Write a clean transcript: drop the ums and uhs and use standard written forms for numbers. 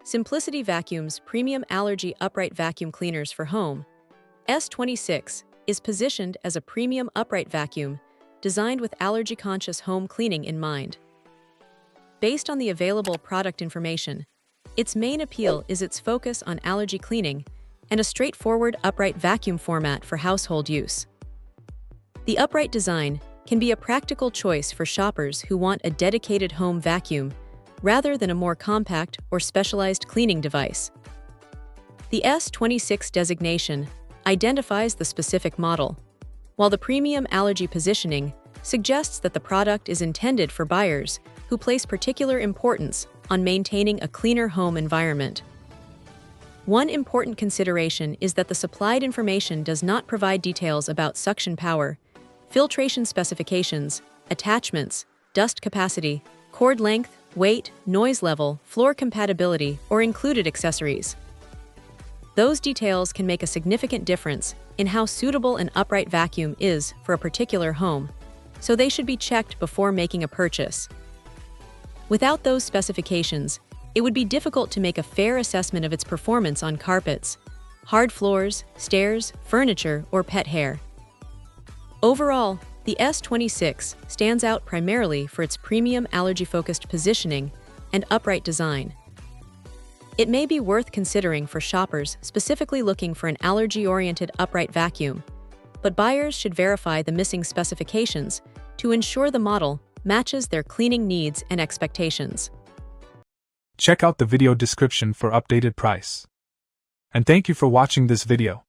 Simplicity Vacuum's premium Allergy upright vacuum cleaners for home, S26, is positioned as a premium upright vacuum designed with allergy-conscious home cleaning in mind. Based on the available product information, its main appeal is its focus on allergy cleaning and a straightforward upright vacuum format for household use. The upright design can be a practical choice for shoppers who want a dedicated home vacuum rather than a more compact or specialized cleaning device. The S26 designation identifies the specific model, while the premium allergy positioning suggests that the product is intended for buyers who place particular importance on maintaining a cleaner home environment. One important consideration is that the supplied information does not provide details about suction power, filtration specifications, attachments, dust capacity, cord length, weight, noise level, floor compatibility, or included accessories. Those details can make a significant difference in how suitable an upright vacuum is for a particular home, so they should be checked before making a purchase. Without those specifications, it would be difficult to make a fair assessment of its performance on carpets, hard floors, stairs, furniture, or pet hair. Overall, the S26 stands out primarily for its premium allergy-focused positioning and upright design. It may be worth considering for shoppers specifically looking for an allergy-oriented upright vacuum, but buyers should verify the missing specifications to ensure the model matches their cleaning needs and expectations. Check out the video description for updated price. And thank you for watching this video.